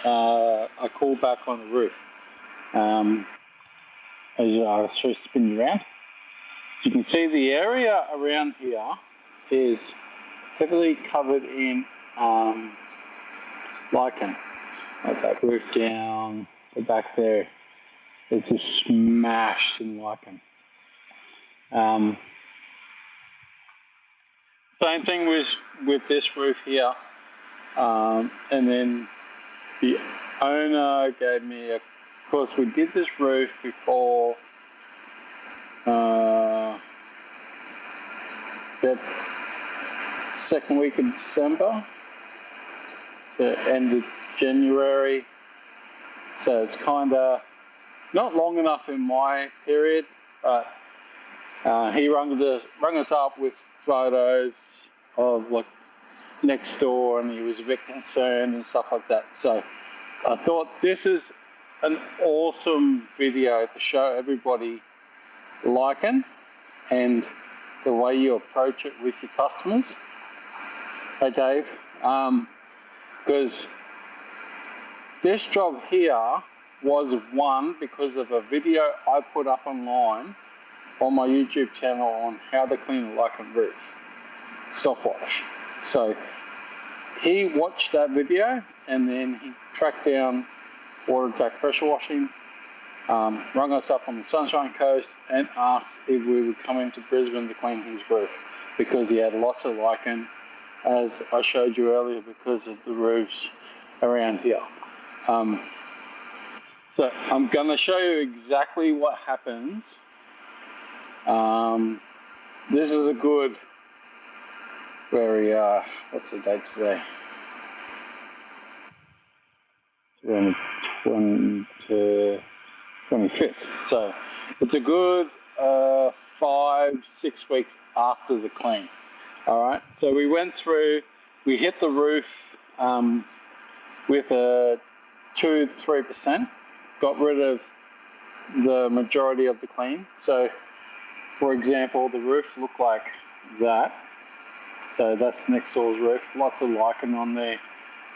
a cool back on the roof. As I sort of spin you around, you can see the area around here is heavily covered in lichen. Like that roof down, the back there, it's just smashed in lichen. Same thing with this roof here. And then the owner gave me of course we did this roof before that second week of December, so end of January, so it's kind of not long enough in my period, but he rung us up with photos of like next door, and he was a bit concerned and stuff like that. So I thought this is an awesome video to show everybody lichen and the way you approach it with your customers. Hey Dave, because this job here was one because of a video I put up online on my YouTube channel on how to clean a lichen roof, Softwash. So he watched that video and then he tracked down Water Attack Pressure Washing, rung us up on the Sunshine Coast and asked if we would come into Brisbane to clean his roof because he had lots of lichen, as I showed you earlier, because of the roofs around here. So I'm going to show you exactly what happens. This is a good, where we are, what's the date today? 25th. So it's a good 5-6 weeks after the clean. All right, so we went through, we hit the roof with a 2-3%, got rid of the majority of the clean. So for example, the roof looked like that. So that's next door's roof, lots of lichen on there,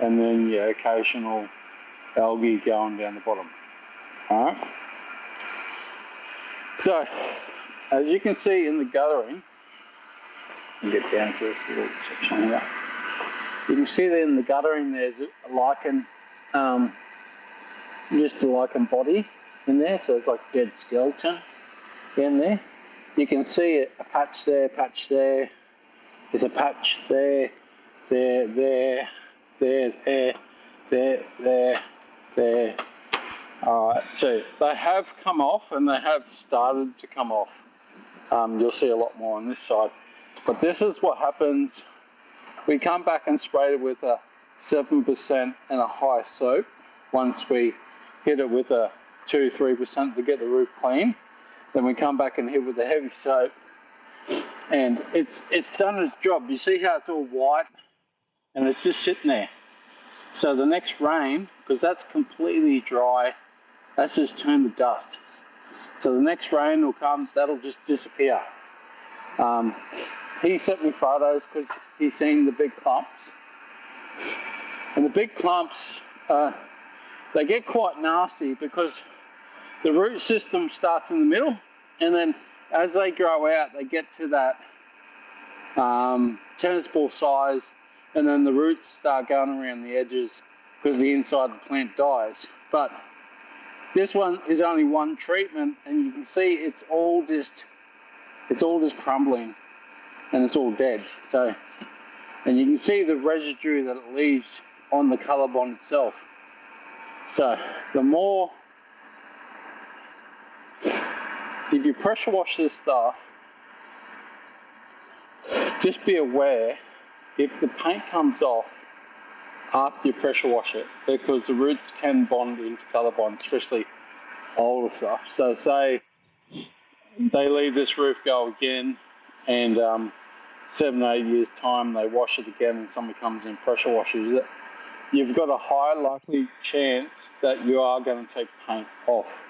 and then your occasional algae going down the bottom. All right. So as you can see in the guttering, get down to this little section here. You can see that in the guttering there's a lichen, just a lichen body in there, so it's like dead skeletons in there. You can see a patch there, there's a patch there, there. Alright, so they have come off and they have started to come off. You'll see a lot more on this side. But this is what happens. We come back and spray it with a 7% and a high soap once we hit it with a 2-3% to get the roof clean. Then we come back and hit with a heavy soap, and it's done its job. You see how it's all white and it's just sitting there. So the next rain, because that's completely dry, that's just turned to dust. So the next rain will come, that'll just disappear. He sent me photos because he's seen the big clumps. And the big clumps, they get quite nasty because the root system starts in the middle, and then as they grow out, they get to that tennis ball size, and then the roots start going around the edges because the inside of the plant dies. But this one is only one treatment, and you can see it's all just crumbling and it's all dead. So, and you can see the residue that it leaves on the colour bond itself. So the more, if you pressure wash this stuff, just be aware if the paint comes off after you pressure wash it, because the roots can bond into colour bond, especially older stuff. So say they leave this roof go again, and 7-8 years time they wash it again and somebody comes in pressure washes it, you've got a high likely chance that you are going to take paint off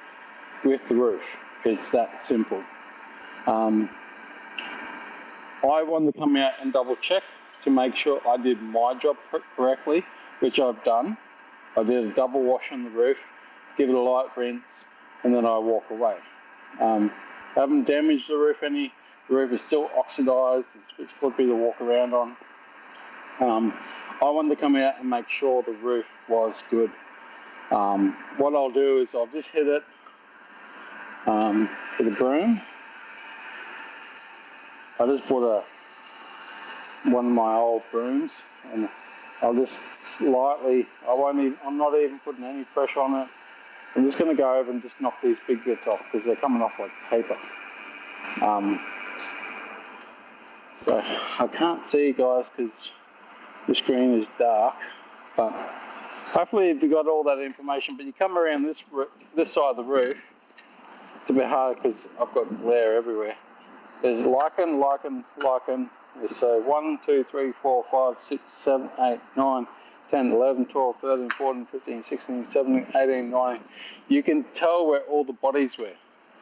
with the roof. It's that simple. I wanted to come out and double check to make sure I did my job correctly, which I've done. I did a double wash on the roof, give it a light rinse, and then I walk away. I haven't damaged the roof any. The roof is still oxidized. It's a bit flippy to walk around on. I wanted to come out and make sure the roof was good. What I'll do is I'll just hit it with a broom. I just bought one of my old brooms, and I'll just lightly, I'm not even putting any pressure on it. I'm just going to go over and just knock these big bits off because they're coming off like paper. So I can't see you guys because the screen is dark, but hopefully you've got all that information. But you come around this side of the roof, it's a bit hard because I've got glare everywhere. There's lichen. So 1, 2, 3, 4, 5, 6, 7, 8, 9, 10, 11, 12, 13, 14, 15, 16, 17, 18, 19. You can tell where all the bodies were.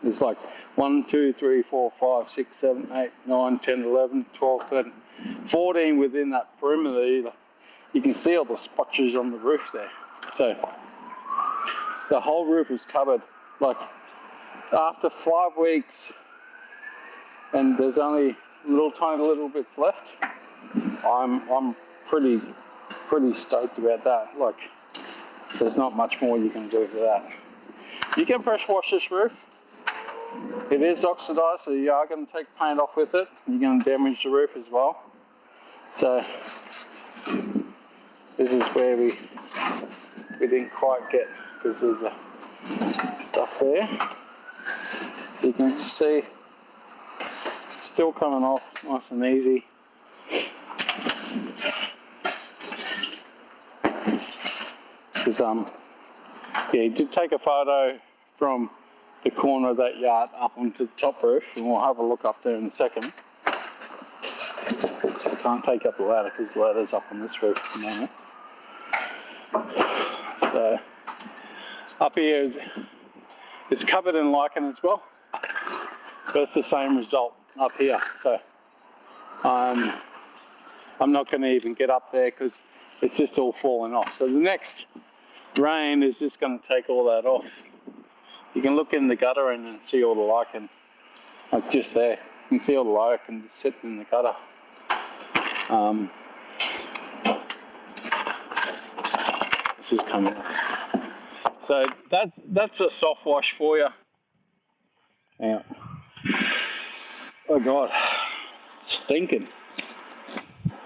It's like 1, 2, 3, 4, 5, 6, 7, 8, 9, 10, 11, 12, 13, 14 within that perimeter. You can see all the spotches on the roof there. So the whole roof is covered. Like after 5 weeks, and there's only tiny little bits left, I'm pretty stoked about that. Like there's not much more you can do for that. You can pressure wash this roof. It is oxidized, so you are going to take paint off with it. You're going to damage the roof as well. So this is where we didn't quite get because of the stuff there. You can see still coming off nice and easy. Because yeah, he did take a photo from the corner of that yard up onto the top roof, and we'll have a look up there in a second. I can't take up the ladder because the ladder's up on this roof at the moment. So up here is covered in lichen as well, but it's the same result up here. So I'm not going to even get up there because it's just all falling off. So the next rain is just going to take all that off. You can look in the gutter and see all the lichen, like just there. You can see all the lichen just sitting in the gutter. This is coming off. So that's a soft wash for you. Yeah. Oh God, stinking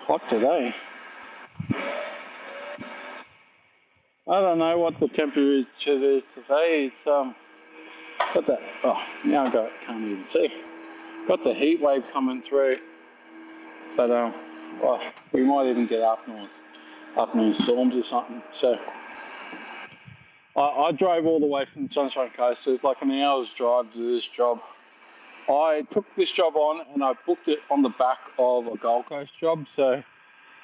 hot today. I don't know what the temperature is today. It's got that. Oh, now I can't even see. Got the heat wave coming through, but well, we might even get afternoon storms or something. So I drove all the way from the Sunshine Coast. So it's like an hour's drive to this job. I took this job on and I booked it on the back of a Gold Coast job. So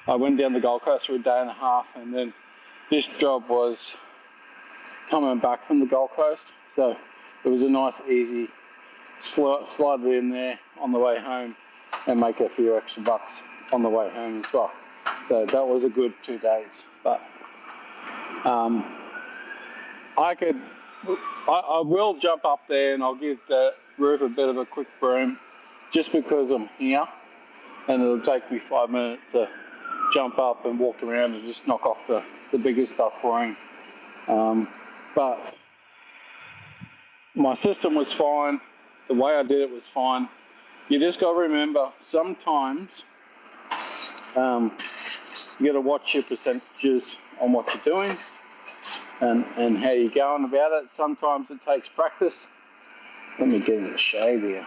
I went down the Gold Coast for a day and a half, and then this job was coming back from the Gold Coast. So it was a nice, easy slide it in there on the way home and make a few extra bucks on the way home as well. So that was a good 2 days. But I will jump up there and I'll give the roof a bit of a quick broom just because I'm here, and it'll take me 5 minutes to jump up and walk around and just knock off the bigger stuff for him. But my system was fine. The way I did it was fine. You just got to remember, sometimes you got to watch your percentages on what you're doing and how you're going about it. Sometimes it takes practice. Let me get in the shade here.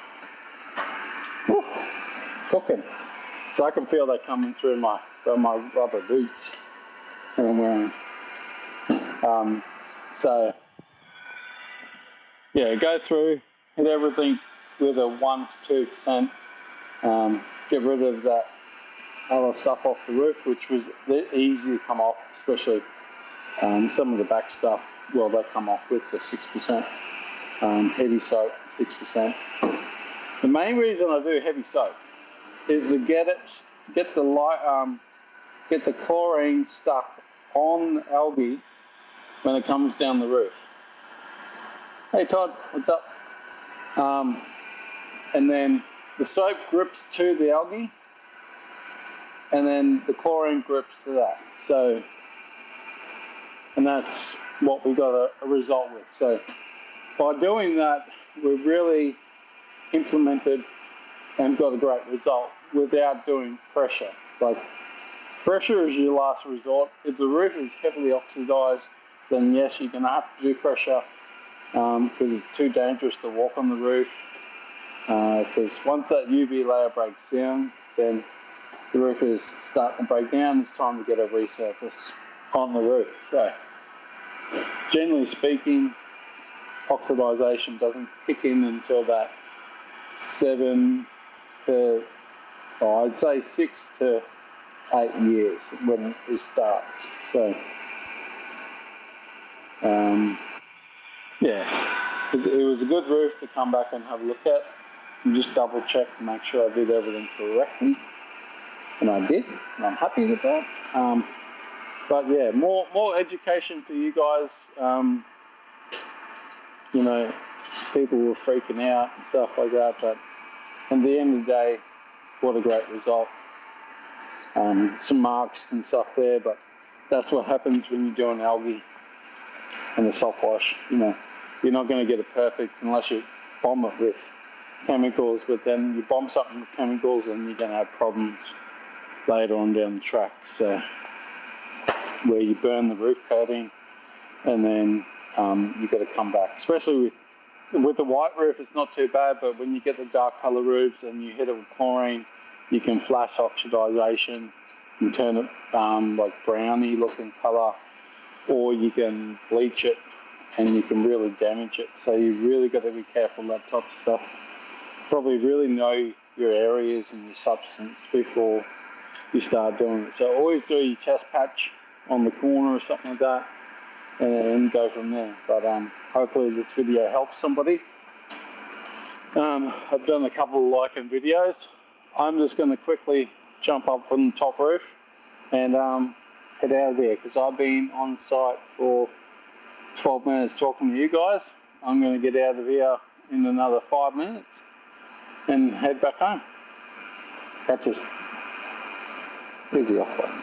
Woo, cooking. So I can feel that coming through my rubber boots that I'm wearing. So yeah, go through, hit everything with a 1 to 2%. Get rid of that other stuff off the roof, which was easy to come off, especially some of the back stuff. Well, they come off with the 6% heavy soap, 6%. The main reason I do heavy soap is to get the chlorine stuck on algae when it comes down the roof. Hey Todd, what's up? And then the soap grips to the algae, and then the chlorine grips to that. So, and that's what we got a result with. So by doing that, we've really implemented and got a great result without doing pressure. Like, pressure is your last resort. If the roof is heavily oxidized, then yes, you're gonna have to do pressure because it's too dangerous to walk on the roof. Because once that UV layer breaks down, then the roof is starting to break down. It's time to get a resurface on the roof. So, generally speaking, oxidization doesn't kick in until that 7 to, I'd say 6 to 8 years when it starts. So, yeah, it was a good roof to come back and have a look at and just double check and make sure I did everything correctly. And I did, and I'm happy with that. But yeah, more education for you guys. You know, people were freaking out and stuff like that, but at the end of the day, what a great result. Some marks and stuff there, but that's what happens when you're doing algae and the soft wash. You know, you're not going to get it perfect unless you bomb it with chemicals, but then you bomb something with chemicals and you're going to have problems later on down the track. So where you burn the roof coating and then you've got to come back, especially with the white roof. It's not too bad, but when you get the dark color roofs and you hit it with chlorine, you can flash oxidization and turn it like browny looking color, or you can bleach it and you can really damage it. So you really got to be careful of that type of stuff. Probably really know your areas and your substance before you start doing it. So always do your test patch on the corner or something like that, and then go from there. But hopefully this video helps somebody. I've done a couple of lichen videos. I'm just going to quickly jump up from the top roof and head out of there, because I've been on site for 12 minutes talking to you guys. I'm going to get out of here in another 5 minutes and head back home. Catch us. Here's the off button.